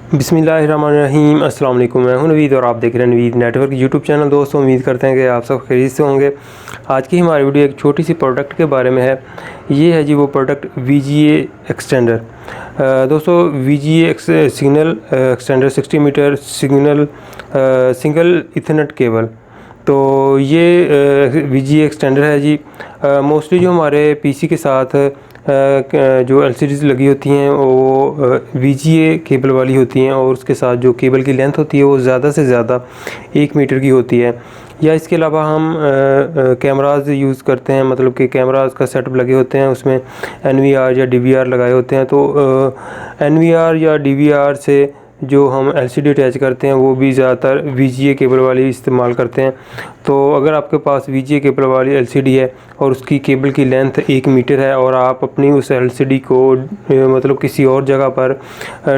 बिस्मिल्लाहिर्रहमानिर्रहीम। अस्सलाम वालेकुम। मैं हूं नवीद और आप देख रहे हैं नवीद नेटवर्क यूट्यूब चैनल। दोस्तों, उम्मीद करते हैं कि आप सब खैरियत से होंगे। आज की हमारी वीडियो एक छोटी सी प्रोडक्ट के बारे में है। ये है जी वो प्रोडक्ट VGA एक्सटेंडर। दोस्तों, VGA signal extender 60 meter single ethernet cable. तो ये VGA एक्सटेंडर है जी। मोस्टली जो हमारे PC के साथ जो LCDs लगी होती हैं वो VGA केबल वाली होती हैं, और उसके साथ जो केबल की लेंथ होती है वो ज़्यादा से ज़्यादा 1 मीटर की होती है। या इसके अलावा हम कैमराज यूज़ करते हैं, मतलब कि कैमराज का सेटअप लगे होते हैं, उसमें NVR या DVR लगाए होते हैं। तो NVR या DVR से जो हम LCD अटैच करते हैं वो भी ज़्यादातर VGA केबल वाली इस्तेमाल करते हैं। तो अगर आपके पास VGA केबल वाली LCD है और उसकी केबल की लेंथ 1 मीटर है और आप अपनी उस LCD को मतलब किसी और जगह पर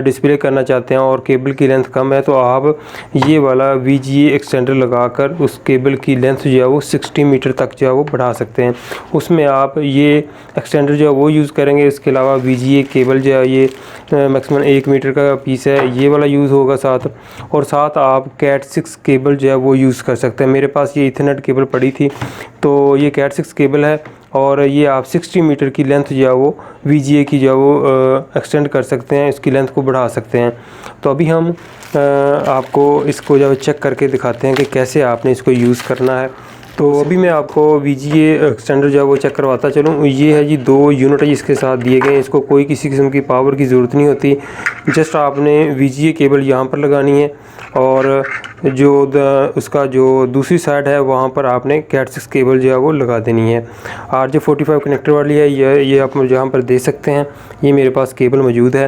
डिस्प्ले करना चाहते हैं और केबल की लेंथ कम है, तो आप ये वाला VGA एक्सटेंडर लगाकर उस केबल की लेंथ जो है वो 60 मीटर तक जो है वो बढ़ा सकते हैं। उसमें आप ये एक्सटेंडर जो है वो यूज़ करेंगे। इसके अलावा VGA केबल जो है ये मैक्सिमम 1 मीटर का पीस है, ये वाला यूज़ होगा साथ। और साथ आप Cat 6 केबल जो है वो यूज़ कर सकते हैं। मेरे पास ये इथरनेट केबल पड़ी थी, तो ये Cat 6 केबल है, और ये आप 60 मीटर की लेंथ जो है वो VGA की जो है वो एक्सटेंड कर सकते हैं, इसकी लेंथ को बढ़ा सकते हैं। तो अभी हम आपको इसको जो है चेक करके दिखाते हैं कि कैसे आपने इसको यूज़ करना है। तो अभी मैं आपको VGA एक्सटेंडर जो है वो चेक करवाता चलूँ। ये है जी 2 यूनिट इसके साथ दिए गए हैं। इसको कोई किसी किस्म की पावर की ज़रूरत नहीं होती, जस्ट आपने VGA केबल यहाँ पर लगानी है, और जो उसका जो दूसरी साइड है वहाँ पर आपने Cat 6 केबल जो है वो लगा देनी है। RJ45 कनेक्टर वाली है ये आप यहाँ पर दे सकते हैं। ये मेरे पास केबल मौजूद है,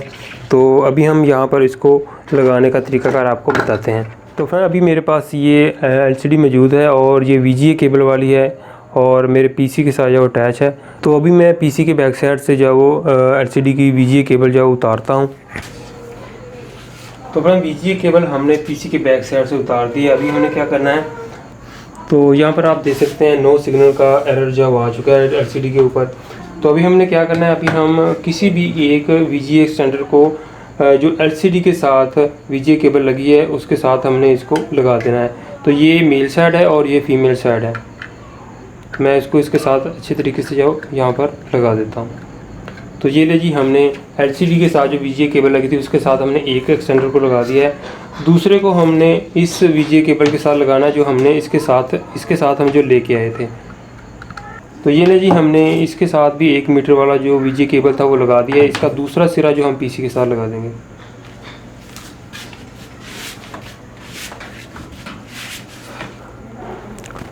तो अभी हम यहाँ पर इसको लगाने का तरीकाकार आपको बताते हैं। तो फिर अभी मेरे पास ये LCD मौजूद है और ये VGA केबल वाली है, और मेरे PC के साथ जो अटैच है। तो अभी मैं PC के बैक साइड से जो वो LCD की VGA केबल जो उतारता हूँ। तो फिर VGA केबल हमने PC के बैक साइड से उतार दी है। अभी हमें क्या करना है, तो यहाँ पर आप देख सकते हैं नो सिग्नल का एरर जो आ चुका है LCD के ऊपर। तो अभी हमने क्या करना है, अभी हम किसी भी एक VGA एक्सटेंडर को जो LCD के साथ VGA केबल लगी है उसके साथ हमने इसको लगा देना है। तो ये मेल साइड है और ये फीमेल साइड है। मैं इसको इसके साथ अच्छे तरीके से जाओ यहाँ पर लगा देता हूँ। तो ये ले जी, हमने LCD के साथ जो VGA केबल लगी थी उसके साथ हमने एक एक्सटेंडर को लगा दिया है। दूसरे को हमने इस VGA केबल के साथ लगाना है जो हमने इसके साथ हम जो लेके आए थे। तो ये ले जी, हमने इसके साथ भी 1 मीटर वाला जो VGA केबल था वो लगा दिया है। इसका दूसरा सिरा जो हम PC के साथ लगा देंगे।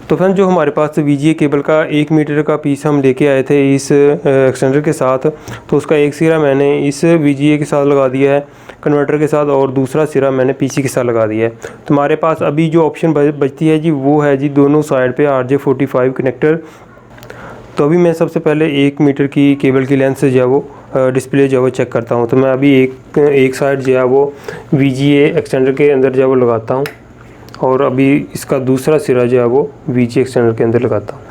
तो फ्रेंड, जो हमारे पास VGA केबल का 1 मीटर का पीस हम लेके आए थे इस एक्सटेंडर के साथ, तो उसका एक सिरा मैंने इस VGA के साथ लगा दिया है कन्वर्टर के साथ, और दूसरा सिरा मैंने PC के साथ लगा दिया है। तो हमारे पास अभी जो ऑप्शन बचती है जी वो है जी दोनों साइड पे RJ45 कनेक्टर। तो अभी मैं सबसे पहले 1 मीटर की केबल की लेंथ से जो है वो डिस्प्ले जो है वो चेक करता हूँ। तो मैं अभी एक साइड जो है वो VGA एक्सटेंडर के अंदर जो है वो लगाता हूँ, और अभी इसका दूसरा सिरा जो है वो VGA एक्सटेंडर के अंदर लगाता हूँ।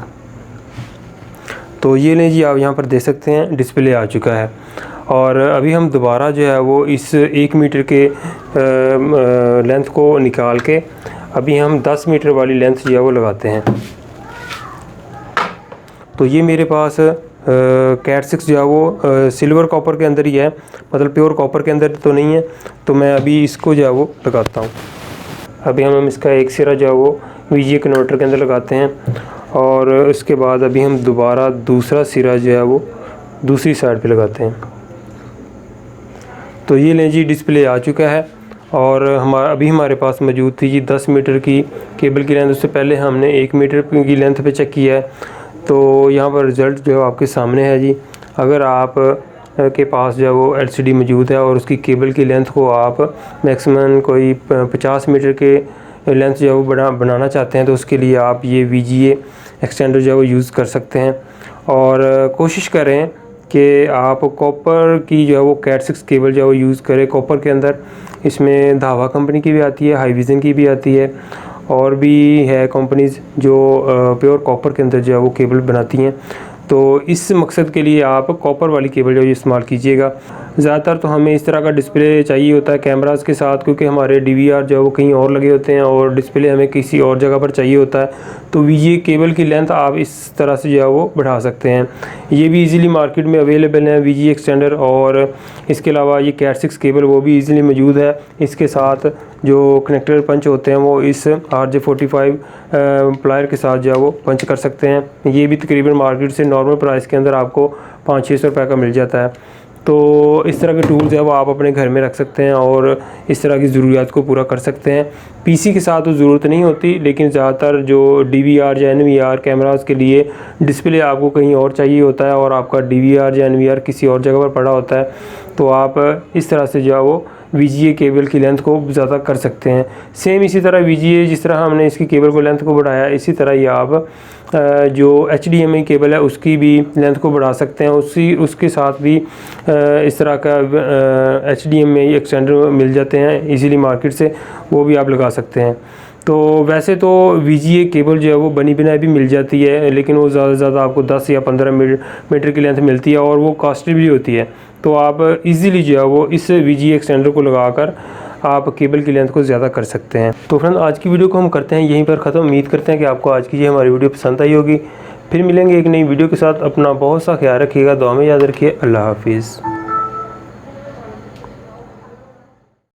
तो ये लें जी, आप यहाँ पर देख सकते हैं डिस्प्ले आ चुका है। और अभी हम दोबारा जो है वो इस 1 मीटर के लेंथ को निकाल के अभी हम 10 मीटर वाली लेंथ जो है वो लगाते हैं। तो ये मेरे पास Cat 6 जो है वो सिल्वर कॉपर के अंदर ही है, मतलब प्योर कॉपर के अंदर तो नहीं है। तो मैं अभी इसको जो है वो लगाता हूँ। अभी हम इसका एक सिरा जो है वो VGA कन्वर्टर के अंदर लगाते हैं, और उसके बाद अभी हम दोबारा दूसरा सिरा जो है वो दूसरी साइड पे लगाते हैं। तो ये लें जी, डिस्प्ले आ चुका है। और अभी हमारे पास मौजूद थी जी 10 मीटर की केबल की लेंथ। उससे पहले हमने 1 मीटर की लेंथ पे चेक किया है। तो यहाँ पर रिज़ल्ट जो है आपके सामने है जी। अगर आप के पास जो है वो LCD मौजूद है और उसकी केबल की लेंथ को आप मैक्सिमम कोई 50 मीटर के लेंथ जो है वो बनाना चाहते हैं, तो उसके लिए आप ये VGA एक्सटेंडर जो है वो यूज़ कर सकते हैं। और कोशिश करें कि आप कॉपर की जो है वो Cat 6 केबल जो है वो यूज़ करें कॉपर के अंदर। इसमें धावा कंपनी की भी आती है, हाईविज़न की भी आती है, और भी है कंपनीज़ जो प्योर कॉपर के अंदर जो है वो केबल बनाती हैं। तो इस मकसद के लिए आप कॉपर वाली केबल जो है इस्तेमाल कीजिएगा। ज़्यादातर तो हमें इस तरह का डिस्प्ले चाहिए होता है कैमरास के साथ, क्योंकि हमारे DVR जो है वो कहीं और लगे होते हैं और डिस्प्ले हमें किसी और जगह पर चाहिए होता है। तो VGA केबल की लेंथ आप इस तरह से जो है वो बढ़ा सकते हैं। ये भी इजीली मार्केट में अवेलेबल है VGA एक्सटेंडर, और इसके अलावा ये Cat 6 केबल वो भी इजीली मौजूद है। इसके साथ जो कनेक्टर पंच होते हैं वो इस RJ45 प्लायर के साथ जो है वो पंच कर सकते हैं। ये भी तकरीबन मार्केट से नॉर्मल प्राइस के अंदर आपको 500-600 रुपये का मिल जाता है। तो इस तरह के टूल्स है वो आप अपने घर में रख सकते हैं और इस तरह की ज़रूरियात को पूरा कर सकते हैं। PC के साथ तो ज़रूरत नहीं होती, लेकिन ज़्यादातर जो DVR या NVR कैमरास के लिए डिस्प्ले आपको कहीं और चाहिए होता है और आपका DVR या NVR किसी और जगह पर पड़ा होता है, तो आप इस तरह से जो है वो VGA केबल की लेंथ को ज़्यादा कर सकते हैं। सेम इसी तरह VGA जिस तरह हमने इसकी केबल को लेंथ को बढ़ाया, इसी तरह ही आप जो HDMI केबल है उसकी भी लेंथ को बढ़ा सकते हैं। उसके साथ भी इस तरह का HDMI एक्सटेंडर मिल जाते हैं इजीली मार्केट से, वो भी आप लगा सकते हैं। तो वैसे तो VGA केबल जो है वो बनी बनाई भी मिल जाती है, लेकिन वो ज़्यादा से ज़्यादा आपको 10 या 15 मीटर की लेंथ मिलती है और वो कॉस्टली भी होती है। तो आप इजीली जो है वो इस VGA एक्सटेंडर को लगाकर आप केबल की लेंथ को ज़्यादा कर सकते हैं। तो फ्रेंड, आज की वीडियो को हम करते हैं यहीं पर ख़त्म। उम्मीद करते हैं कि आपको आज की ये हमारी वीडियो पसंद आई होगी। फिर मिलेंगे एक नई वीडियो के साथ। अपना बहुत सा ख्याल रखिएगा, दुआ में याद रखिए। अल्लाह हाफिज़।